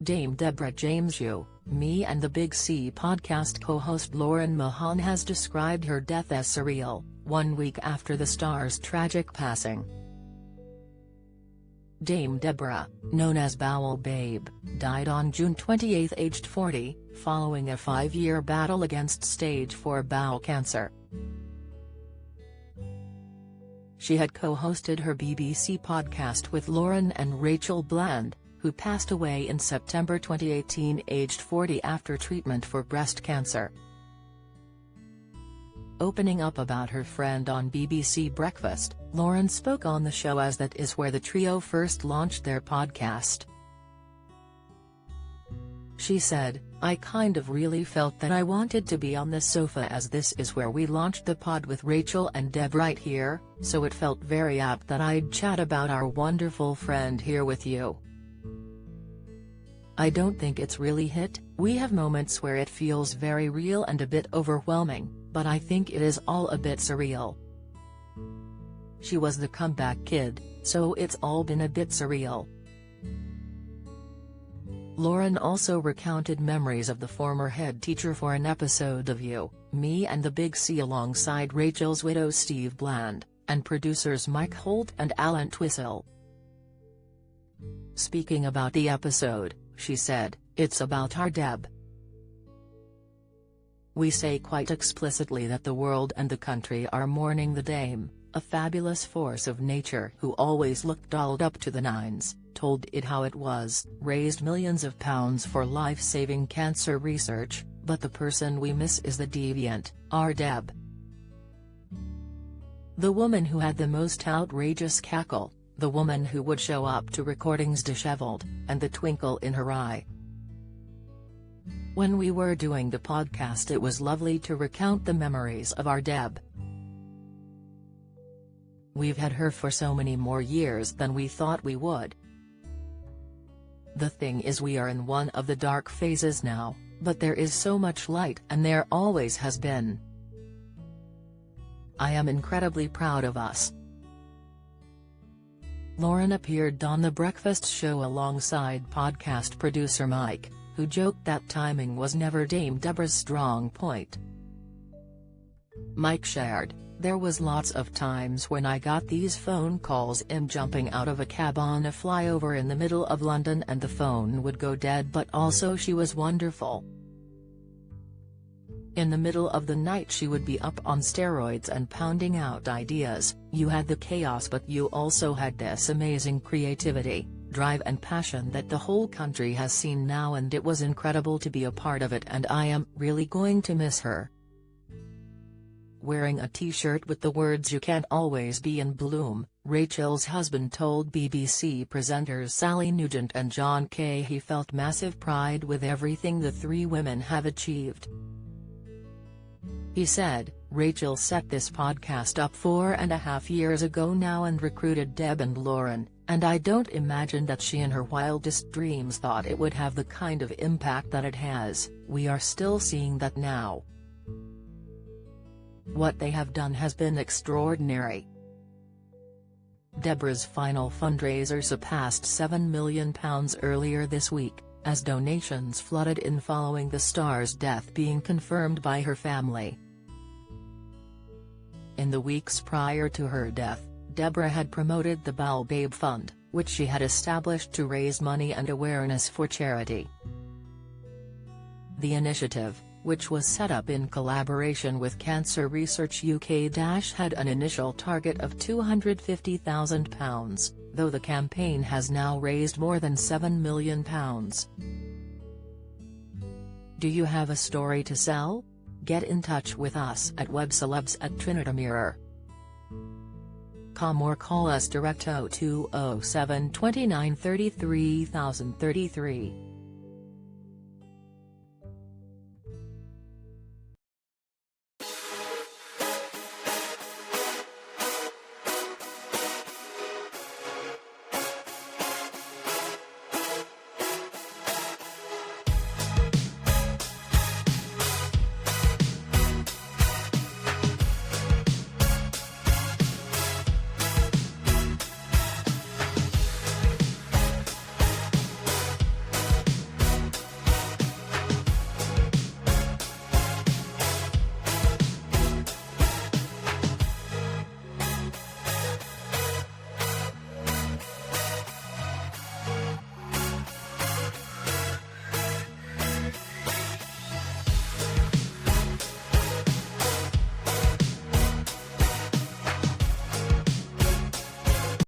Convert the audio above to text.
Dame Deborah James Me and the Big C podcast co-host Lauren Mahon has described her death as surreal, 1 week after the star's tragic passing. Dame Deborah, known as Bowel Babe, died on June 28 aged 40, following a 5-year battle against stage 4 bowel cancer. She had co-hosted her BBC podcast with Lauren and Rachel Bland, who passed away in September 2018 aged 40 after treatment for breast cancer. Opening up about her friend on BBC Breakfast, Lauren spoke on the show as that is where the trio first launched their podcast. She said, "I kind of really felt that I wanted to be on the sofa as this is where we launched the pod with Rachel and Deb right here, so it felt very apt that I'd chat about our wonderful friend here with you. I don't think it's really hit, we have moments where it feels very real and a bit overwhelming, but I think it is all a bit surreal. She was the comeback kid, so it's all been a bit surreal." Lauren also recounted memories of the former head teacher for an episode of You, Me and the Big C alongside Rachel's widow Steve Bland, and producers Mike Holt and Alan Twistle. Speaking about the episode, she said, "It's about our Deb. We say quite explicitly that the world and the country are mourning the dame, a fabulous force of nature who always looked dolled up to the nines, told it how it was, raised millions of pounds for life-saving cancer research, but the person we miss is the deviant, our Deb. The woman who had the most outrageous cackle, the woman who would show up to recordings disheveled, and the twinkle in her eye. When we were doing the podcast it was lovely to recount the memories of our Deb. We've had her for so many more years than we thought we would. The thing is we are in one of the dark phases now, but there is so much light and there always has been. I am incredibly proud of us." Lauren appeared on The Breakfast Show alongside podcast producer Mike, who joked that timing was never Dame Deborah's strong point. Mike shared, "There was lots of times when I got these phone calls jumping out of a cab on a flyover in the middle of London and the phone would go dead, but also she was wonderful. In the middle of the night she would be up on steroids and pounding out ideas. You had the chaos but you also had this amazing creativity, drive and passion that the whole country has seen now, and it was incredible to be a part of it and I am really going to miss her." Wearing a t-shirt with the words "You can't always be in bloom," Rachel's husband told BBC presenters Sally Nugent and John Kay he felt massive pride with everything the three women have achieved. He said, "Rachel set this podcast up 4.5 years ago now and recruited Deb and Lauren, and I don't imagine that she in her wildest dreams thought it would have the kind of impact that it has. We are still seeing that now. What they have done has been extraordinary." Deborah's final fundraiser surpassed £7 million earlier this week, as donations flooded in following the star's death being confirmed by her family. In the weeks prior to her death, Deborah had promoted the Bowel Babe Fund, which she had established to raise money and awareness for charity. The initiative, which was set up in collaboration with Cancer Research UK, had an initial target of £250,000, though the campaign has now raised more than £7 million. Do you have a story to sell? Get in touch with us at webcelebs@trinitamirror.com or call us direct 0207 29 33 033.